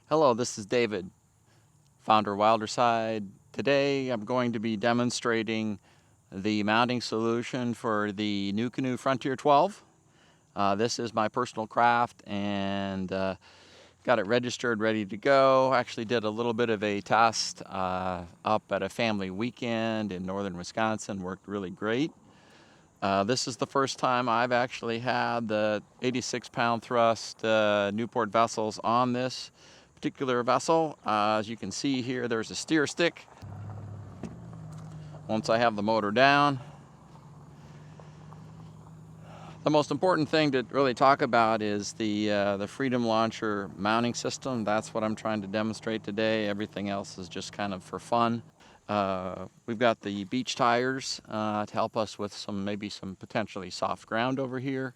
Hello, this is David, founder of Wilderside. Today I'm going to be demonstrating the mounting solution for the Nucanue Frontier 12. This is my personal craft and got it registered, ready to go. Actually did a little bit of a test up at a family weekend in northern Wisconsin. Worked really great. This is the first time I've actually had the 86-pound thrust Newport vessels on this particular vessel. As you can see here, there's a steer stick. Once I have the motor down, the most important thing to really talk about is the Freedom Launcher mounting system. That's what I'm trying to demonstrate today. Everything else is just kind of for fun. We've got the beach tires to help us with maybe some potentially soft ground over here.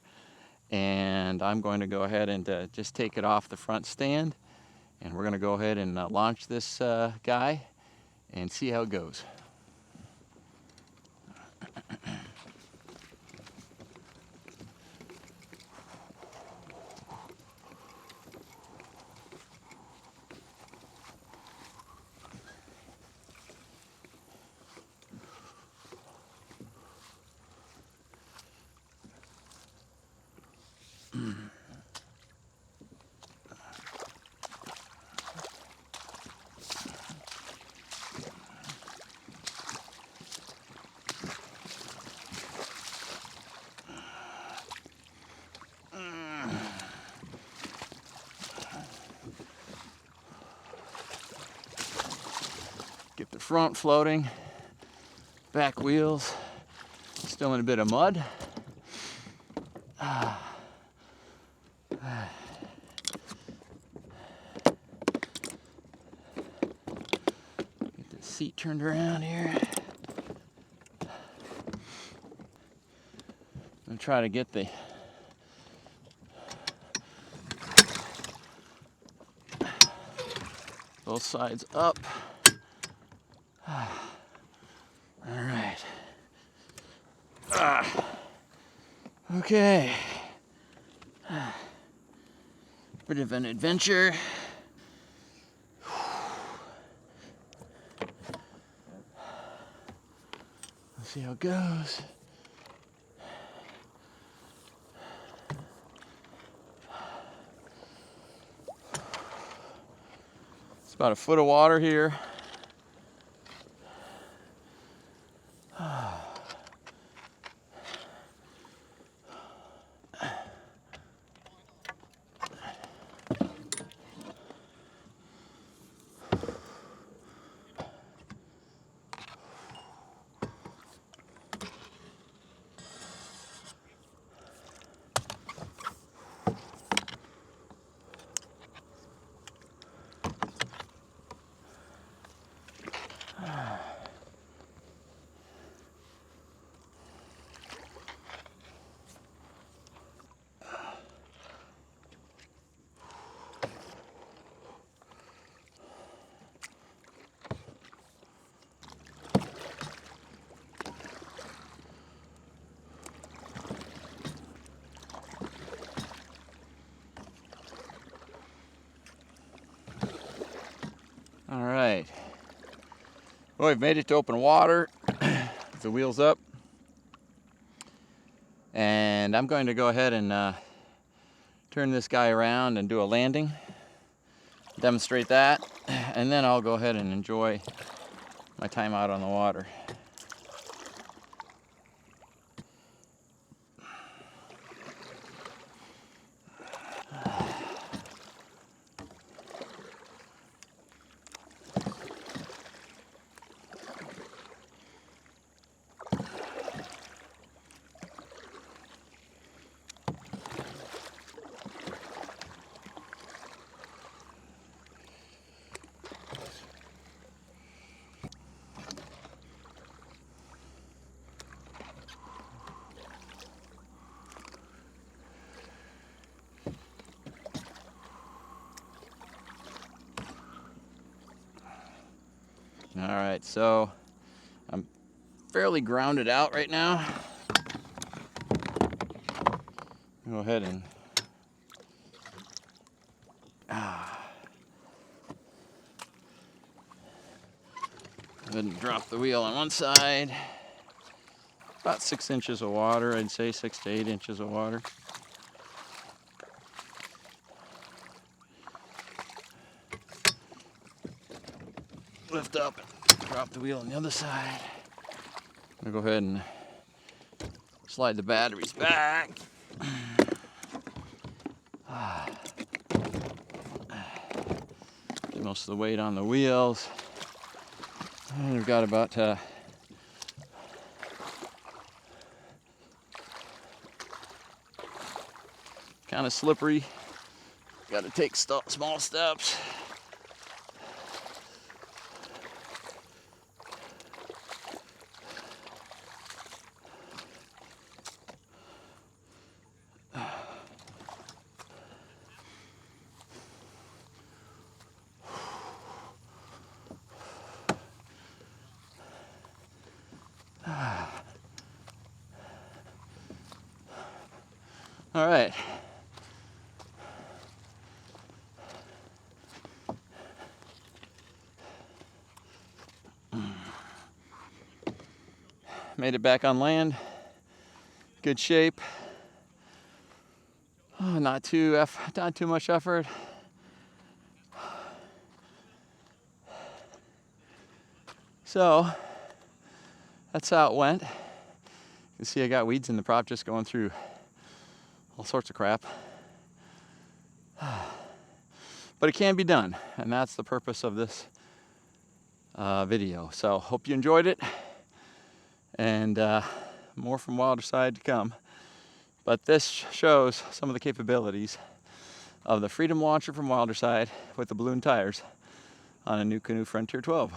And I'm going to go ahead and just take it off the front stand. And we're going to go ahead and launch this guy and see how it goes. Get the front floating, back wheels still in a bit of mud. Get the seat turned around here. I'm gonna try to get the both sides up. All right. Okay. Bit of an adventure. Let's see how it goes. It's about a foot of water here. All right. Well, we've made it to open water. The wheels up. And I'm going to go ahead and turn this guy around and do a landing. Demonstrate that. And then I'll go ahead and enjoy my time out on the water. All right, so I'm fairly grounded out right now. Go ahead and Go ahead and drop the wheel on one side. About 6 inches of water, I'd say 6 to 8 inches of water. Lift up and drop the wheel on the other side. I'm gonna go ahead and slide the batteries back. Get most of the weight on the wheels. And we've got about kind of slippery. Got to take small steps. All right. Made it back on land. Good shape. Oh, not too much effort. So that's how it went. You can see I got weeds in the prop just going through all sorts of crap. But it can be done, and that's the purpose of this video. So hope you enjoyed it, and more from Wilderside to come. But this shows some of the capabilities of the Freedom Launcher from Wilderside with the balloon tires on a Nucanue Frontier 12.